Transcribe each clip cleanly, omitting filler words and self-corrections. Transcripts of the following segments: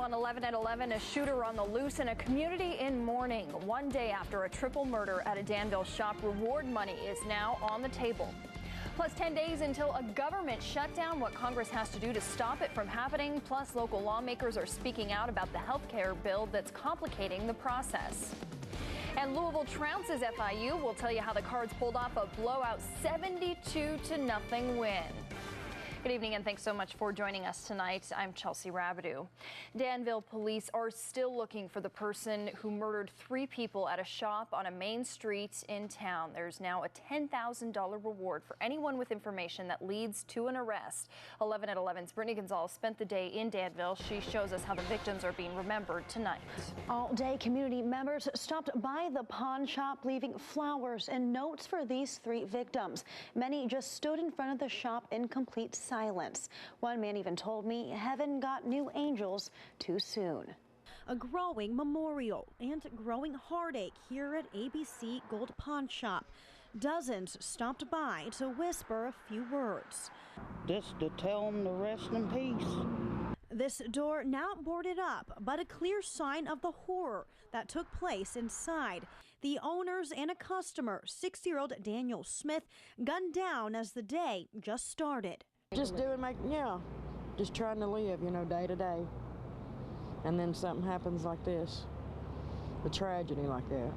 on 11 at 11, a shooter on the loose in a community in mourning. One day after a triple murder at a Danville shop, reward money is now on the table. Plus 10 days until a government shutdown, what Congress has to do to stop it from happening. Plus, local lawmakers are speaking out about the health care bill that's complicating the process. And Louisville trounces FIU. We'll tell you how the Cards pulled off a blowout 72-0 win. Good evening and thanks so much for joining us tonight. I'm Chelsea Rabideau. Danville police are still looking for the person who murdered 3 people at a shop on a main street in town. There's now a $10,000 reward for anyone with information that leads to an arrest. 11 at 11's Brittany Gonzalez spent the day in Danville. She shows us how the victims are being remembered tonight. All day, community members stopped by the pawn shop, leaving flowers and notes for these 3 victims. Many just stood in front of the shop in complete silence. One man even told me heaven got new angels too soon. A growing memorial and growing heartache here at ABC Gold Pawn Shop. Dozens stopped by to whisper a few words. Just to tell them to rest in peace. This door now boarded up, but a clear sign of the horror that took place inside. The owners and a customer, 60-year-old Daniel Smith, gunned down as the day just started. Just just trying to live, day to day. And then something happens like this, a tragedy like that.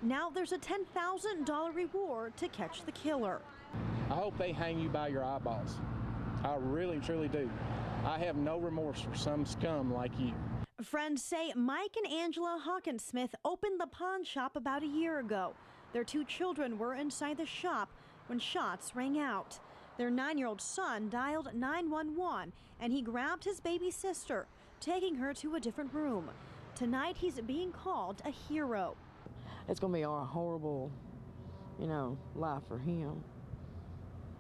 Now there's a $10,000 reward to catch the killer. I hope they hang you by your eyeballs. I really, truly do. I have no remorse for some scum like you. Friends say Mike and Angela Hawkins-Smith opened the pawn shop about a year ago. Their 2 children were inside the shop when shots rang out. Their 9-year-old son dialed 911 and he grabbed his baby sister, taking her to a different room. Tonight he's being called a hero. It's going to be a horrible, life for him.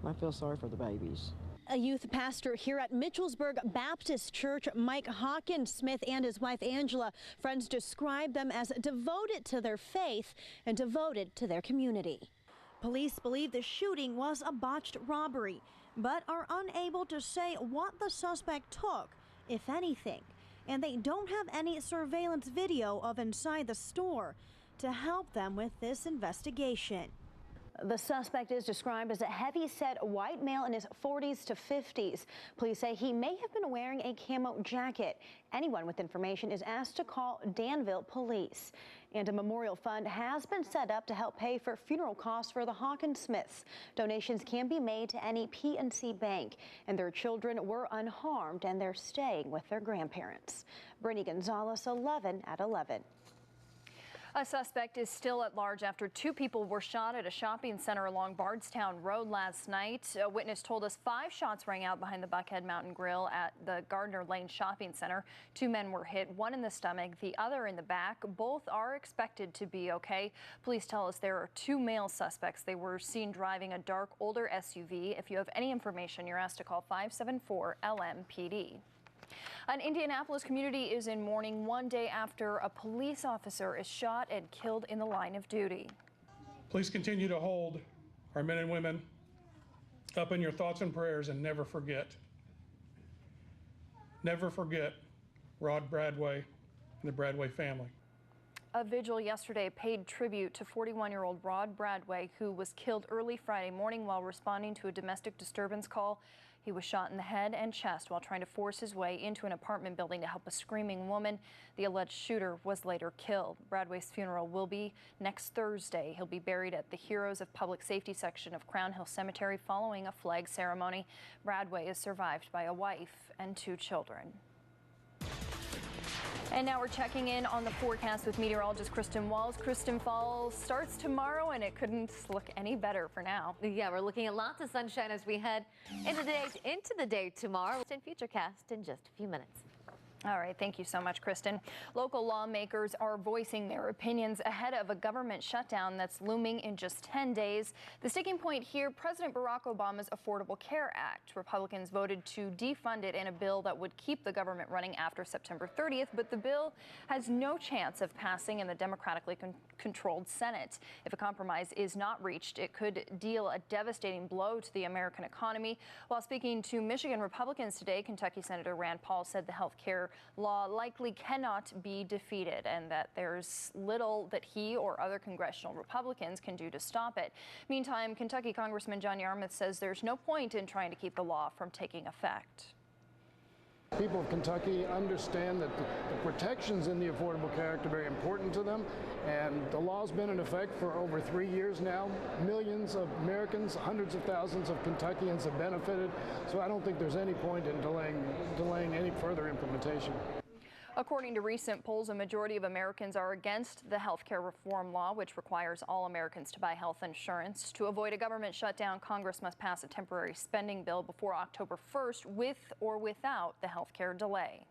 I feel sorry for the babies. A youth pastor here at Mitchellsburg Baptist Church, Mike Hawkins-Smith, and his wife Angela, friends describe them as devoted to their faith and devoted to their community. Police believe the shooting was a botched robbery, but are unable to say what the suspect took, if anything. And they don't have any surveillance video of inside the store to help them with this investigation. The suspect is described as a heavy-set white male in his 40s to 50s. Police say he may have been wearing a camo jacket. Anyone with information is asked to call Danville Police. And a memorial fund has been set up to help pay for funeral costs for the Hawkins-Smiths. Donations can be made to any PNC bank. And their children were unharmed and they're staying with their grandparents. Brittany Gonzalez, 11 at 11. A suspect is still at large after 2 people were shot at a shopping center along Bardstown Road last night. A witness told us 5 shots rang out behind the Buckhead Mountain Grill at the Gardner Lane Shopping Center. 2 men were hit, one in the stomach, the other in the back. Both are expected to be okay. Police tell us there are 2 male suspects. They were seen driving a dark, older SUV. If you have any information, you're asked to call 574-LMPD. An Indianapolis community is in mourning 1 day after a police officer is shot and killed in the line of duty. Please continue to hold our men and women up in your thoughts and prayers and never forget. Never forget Rod Bradway and the Bradway family. A vigil yesterday paid tribute to 41-year-old Rod Bradway, who was killed early Friday morning while responding to a domestic disturbance call. He was shot in the head and chest while trying to force his way into an apartment building to help a screaming woman. The alleged shooter was later killed. Bradway's funeral will be next Thursday. He'll be buried at the Heroes of Public Safety section of Crown Hill Cemetery following a flag ceremony. Bradway is survived by a wife and 2 children. And now we're checking in on the forecast with meteorologist Kristen Walls. Kristen, fall starts tomorrow, and it couldn't look any better for now. Yeah, we're looking at lots of sunshine as we head into the day tomorrow. In Futurecast in just a few minutes. All right, thank you so much, Kristen. Local lawmakers are voicing their opinions ahead of a government shutdown that's looming in just 10 days. The sticking point here, President Barack Obama's Affordable Care Act. Republicans voted to defund it in a bill that would keep the government running after September 30th, but the bill has no chance of passing in the democratically controlled Senate. If a compromise is not reached, it could deal a devastating blow to the American economy. While speaking to Michigan Republicans today, Kentucky Senator Rand Paul said the health care law likely cannot be defeated and that there's little that he or other congressional Republicans can do to stop it. Meantime, Kentucky Congressman John Yarmuth says there's no point in trying to keep the law from taking effect. People of Kentucky understand that the protections in the Affordable Care Act are very important to them, and the law's been in effect for over 3 years now. Millions of Americans, hundreds of thousands of Kentuckians have benefited, so I don't think there's any point in delaying any further implementation. According to recent polls, a majority of Americans are against the health care reform law, which requires all Americans to buy health insurance. To avoid a government shutdown, Congress must pass a temporary spending bill before October 1st, with or without the health care delay.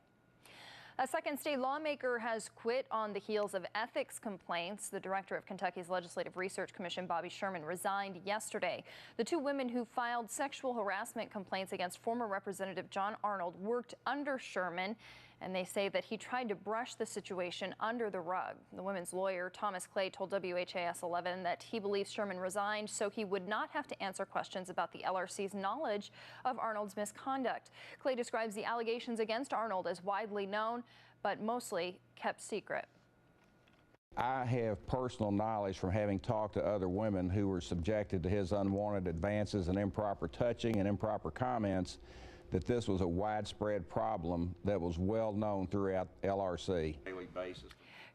A second state lawmaker has quit on the heels of ethics complaints. The director of Kentucky's Legislative Research Commission, Bobby Sherman, resigned yesterday. The two women who filed sexual harassment complaints against former Representative John Arnold worked under Sherman, and they say that he tried to brush the situation under the rug. The women's lawyer, Thomas Clay, told WHAS 11 that he believes Sherman resigned so he would not have to answer questions about the LRC's knowledge of Arnold's misconduct. Clay describes the allegations against Arnold as widely known, but mostly kept secret. I have personal knowledge from having talked to other women who were subjected to his unwanted advances and improper touching and improper comments that this was a widespread problem that was well known throughout LRC. Daily basis.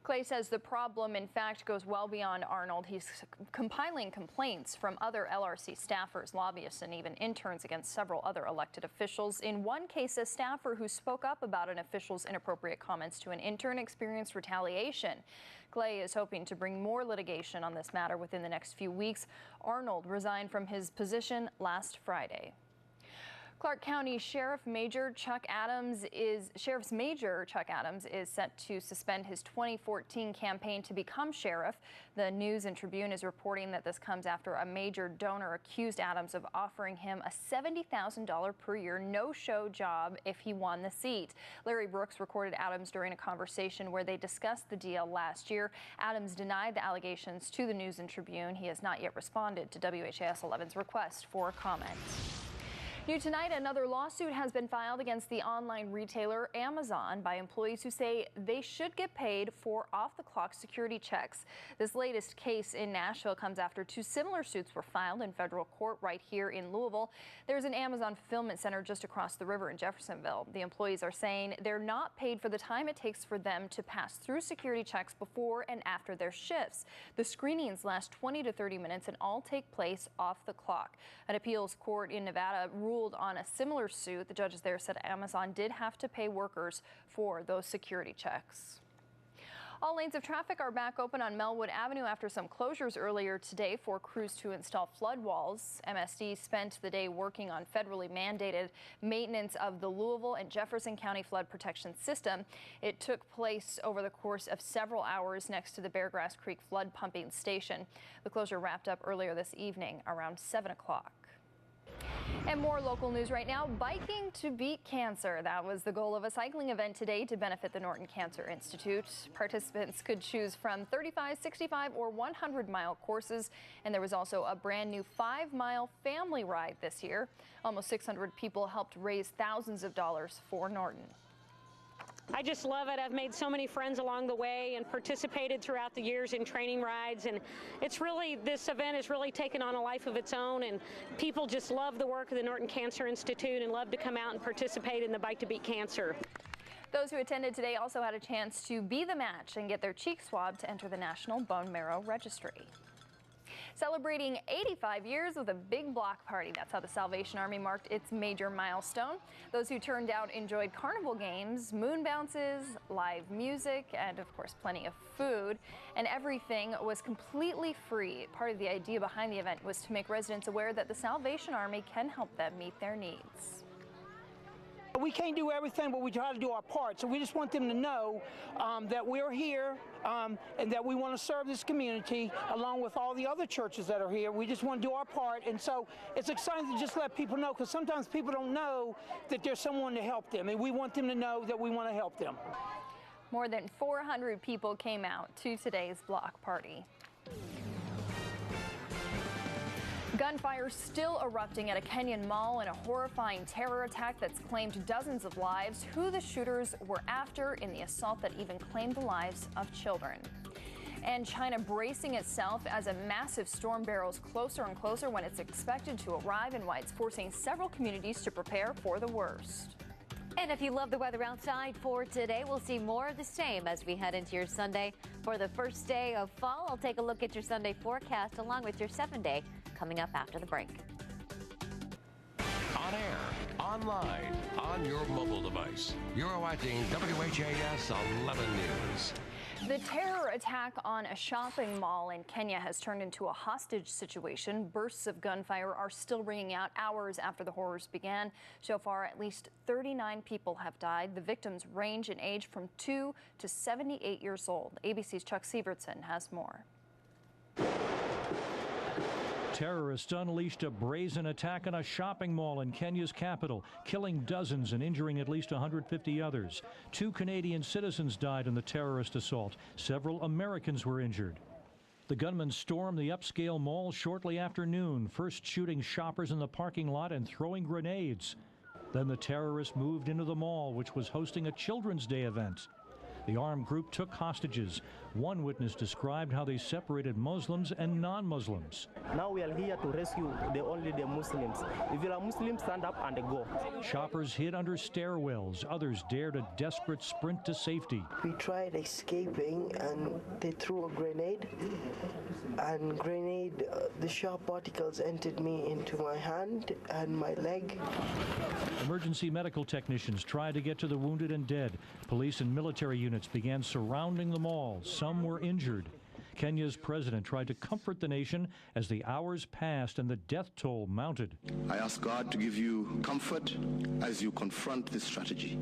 Clay says the problem, in fact, goes well beyond Arnold. He's compiling complaints from other LRC staffers, lobbyists, and even interns against several other elected officials. In one case, a staffer who spoke up about an official's inappropriate comments to an intern experienced retaliation. Clay is hoping to bring more litigation on this matter within the next few weeks. Arnold resigned from his position last Friday. Clark County Sheriff's Major Chuck Adams is set to suspend his 2014 campaign to become sheriff. The News and Tribune is reporting that this comes after a major donor accused Adams of offering him a $70,000 per year no-show job if he won the seat. Larry Brooks recorded Adams during a conversation where they discussed the deal last year. Adams denied the allegations to the News and Tribune. He has not yet responded to WHAS 11's request for comment. New tonight, another lawsuit has been filed against the online retailer Amazon by employees who say they should get paid for off-the-clock security checks. This latest case in Nashville comes after two similar suits were filed in federal court right here in Louisville. There's an Amazon fulfillment center just across the river in Jeffersonville. The employees are saying they're not paid for the time it takes for them to pass through security checks before and after their shifts. The screenings last 20 to 30 minutes and all take place off the clock. An appeals court in Nevada ruled on a similar suit. The judges there said Amazon did have to pay workers for those security checks. All lanes of traffic are back open on Melwood Avenue after some closures earlier today for crews to install flood walls. MSD spent the day working on federally mandated maintenance of the Louisville and Jefferson County flood protection system. It took place over the course of several hours next to the Beargrass Creek flood pumping station. The closure wrapped up earlier this evening around 7 o'clock. And more local news right now. Biking to beat cancer. That was the goal of a cycling event today to benefit the Norton Cancer Institute. Participants could choose from 35, 65, or 100-mile courses. And there was also a brand new 5-mile family ride this year. Almost 600 people helped raise thousands of dollars for Norton. I just love it. I've made so many friends along the way and participated throughout the years in training rides, and this event has really taken on a life of its own, and people just love the work of the Norton Cancer Institute and love to come out and participate in the Bike to Beat Cancer. Those who attended today also had a chance to be the match and get their cheek swabbed to enter the National Bone Marrow Registry. Celebrating 85 years with a big block party. That's how the Salvation Army marked its major milestone. Those who turned out enjoyed carnival games, moon bounces, live music, and of course plenty of food. And everything was completely free. Part of the idea behind the event was to make residents aware that the Salvation Army can help them meet their needs. We can't do everything, but we try to do our part. So we just want them to know that we're here and that we want to serve this community along with all the other churches that are here. We just want to do our part. And so it's exciting to just let people know, because sometimes people don't know that there's someone to help them. And we want them to know that we want to help them. More than 400 people came out to today's block party. Gunfire still erupting at a Kenyan mall in a horrifying terror attack that's claimed dozens of lives. Who the shooters were after in the assault that even claimed the lives of children. And China bracing itself as a massive storm barrels closer and closer when it's expected to arrive, and why it's forcing several communities to prepare for the worst. And if you love the weather outside for today, we'll see more of the same as we head into your Sunday. For the first day of fall, I'll take a look at your Sunday forecast along with your 7-day coming up after the break. On air, online, on your mobile device. You're watching WHAS 11 News. The terror attack on a shopping mall in Kenya has turned into a hostage situation. Bursts of gunfire are still ringing out hours after the horrors began. So far, at least 39 people have died. The victims range in age from 2 to 78 years old. ABC's Chuck Sievertson has more. Terrorists unleashed a brazen attack on a shopping mall in Kenya's capital, killing dozens and injuring at least 150 others. 2 Canadian citizens died in the terrorist assault. Several Americans were injured. The gunmen stormed the upscale mall shortly after noon, first shooting shoppers in the parking lot and throwing grenades. Then the terrorists moved into the mall, which was hosting a Children's Day event. The armed group took hostages. One witness described how they separated Muslims and non-Muslims. Now we are here to rescue only the Muslims. If you are Muslim, stand up and go. Shoppers hid under stairwells. Others dared a desperate sprint to safety. We tried escaping and they threw a grenade. And the sharp particles entered me into my hand and my leg. Emergency medical technicians tried to get to the wounded and dead. Police and military units began surrounding the mall. Some were injured. Kenya's president tried to comfort the nation as the hours passed and the death toll mounted. I ask God to give you comfort as you confront this tragedy.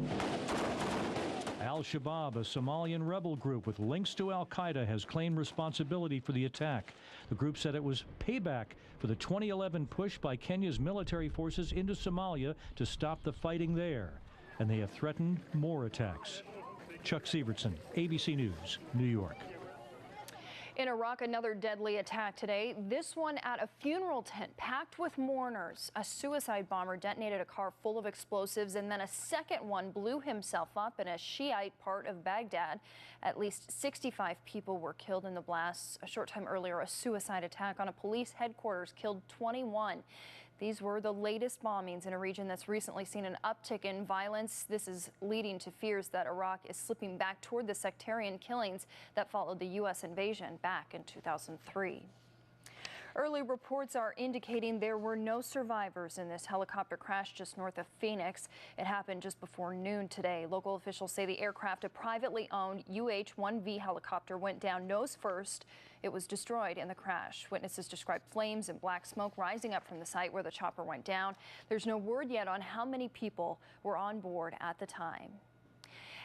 Al-Shabaab, a Somalian rebel group with links to al-Qaeda, has claimed responsibility for the attack. The group said it was payback for the 2011 push by Kenya's military forces into Somalia to stop the fighting there. And they have threatened more attacks. Chuck Sievertson, ABC News, New York. In Iraq, another deadly attack today, this one at a funeral tent packed with mourners. A suicide bomber detonated a car full of explosives, and then a second one blew himself up in a Shiite part of Baghdad. At least 65 people were killed in the blasts. A short time earlier, a suicide attack on a police headquarters killed 21. These were the latest bombings in a region that's recently seen an uptick in violence. This is leading to fears that Iraq is slipping back toward the sectarian killings that followed the U.S. invasion back in 2003. Early reports are indicating there were no survivors in this helicopter crash just north of Phoenix. It happened just before noon today. Local officials say the aircraft, a privately owned UH-1V helicopter, went down nose first. It was destroyed in the crash. Witnesses described flames and black smoke rising up from the site where the chopper went down. There's no word yet on how many people were on board at the time.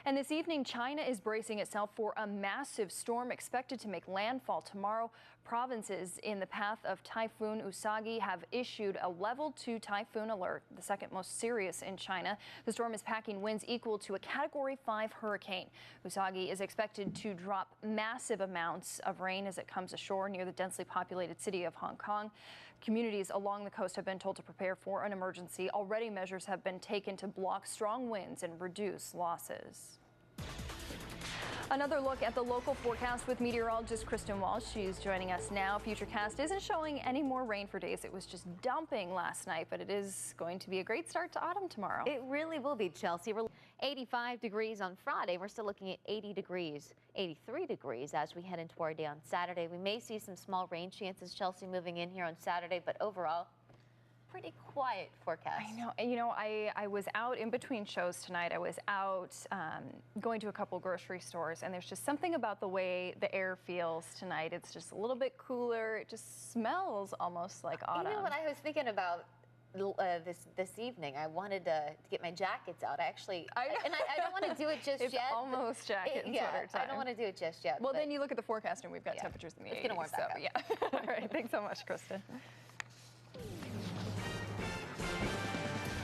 And this evening, China is bracing itself for a massive storm expected to make landfall tomorrow. Provinces in the path of Typhoon Usagi have issued a level 2 typhoon alert, the second most serious in China. The storm is packing winds equal to a Category 5 hurricane. Usagi is expected to drop massive amounts of rain as it comes ashore near the densely populated city of Hong Kong. Communities along the coast have been told to prepare for an emergency. Already measures have been taken to block strong winds and reduce losses. Another look at the local forecast with meteorologist Kristen Walsh. She's joining us now. Futurecast isn't showing any more rain for days. It was just dumping last night, but it is going to be a great start to autumn tomorrow. It really will be, Chelsea. We're 85 degrees on Friday. We're still looking at 80 degrees, 83 degrees as we head into our day on Saturday. We may see some small rain chances, Chelsea, moving in here on Saturday, but overall, pretty quiet forecast. I know. You know, I was out in between shows tonight. I was out going to a couple grocery stores, and there's just something about the way the air feels tonight. It's just a little bit cooler. It just smells almost like autumn. You know what I was thinking about this evening? I wanted to get my jackets out. I don't want to do it just it's yet. It's almost jacket and sweater time. I don't want to do it just yet. Well, then you look at the forecast, and we've got temperatures in the 80s. It's going to warm back up. Yeah. All right. Thanks so much, Kristen.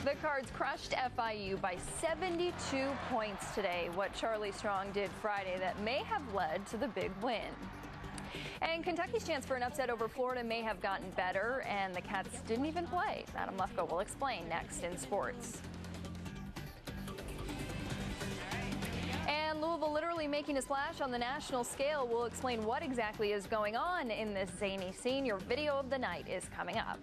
The Cards crushed FIU by 72 points today, what Charlie Strong did Friday that may have led to the big win. And Kentucky's chance for an upset over Florida may have gotten better, and the Cats didn't even play. Adam Lefkoe will explain next in sports. And Louisville literally making a splash on the national scale. We'll explain what exactly is going on in this zany scene. Your video of the night is coming up.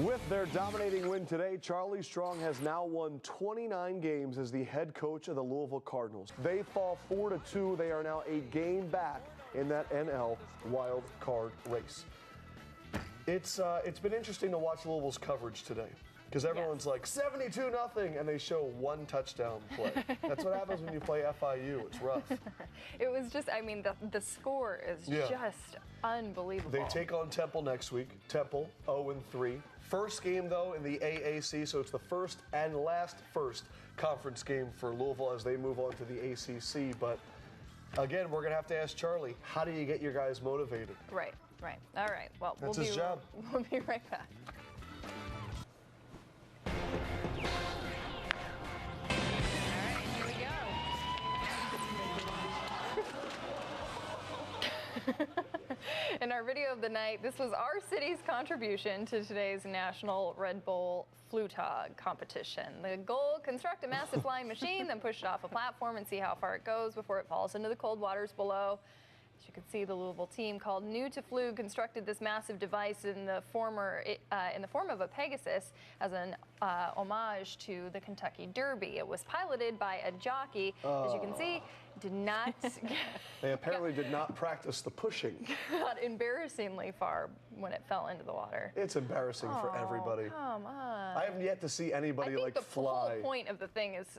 With their dominating win today, Charlie Strong has now won 29 games as the head coach of the Louisville Cardinals. They fall 4-2. They are now a game back in that NL wild card race. It's been interesting to watch Louisville's coverage today, because everyone's like 72-0, and they show one touchdown play. That's what happens when you play FIU. It's rough. It was just, I mean, the score is just unbelievable. They take on Temple next week. Temple 0-3. First game, though, in the AAC, so it's the first and last conference game for Louisville as they move on to the ACC. But again, we're going to have to ask Charlie, how do you get your guys motivated? Right. All right. Well, that's his job. We'll be right back. In our video of the night, this was our city's contribution to today's National Red Bull Flutog competition. The goal, construct a massive flying machine, then push it off a platform and see how far it goes before it falls into the cold waters below. As you can see, the Louisville team, called New to Flug, constructed this massive device in the form of a Pegasus as an homage to the Kentucky Derby. It was piloted by a jockey. As you can see, did not. They apparently did not practice the pushing. Got embarrassingly far when it fell into the water. It's embarrassing for everybody. Come on. I haven't yet to see anybody I think like fly. The whole point of the thing is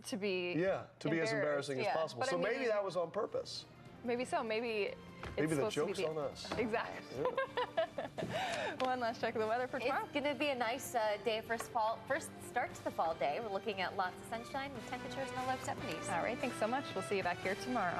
to be to be as embarrassing as possible. But so I mean, maybe that was on purpose. Maybe so. Maybe it's the supposed joke's to be on us. Exactly. One last check of the weather for tomorrow. It's going to be a nice day for first start to the fall day. We're looking at lots of sunshine with temperatures in the low 70s. All right. Thanks so much. We'll see you back here tomorrow.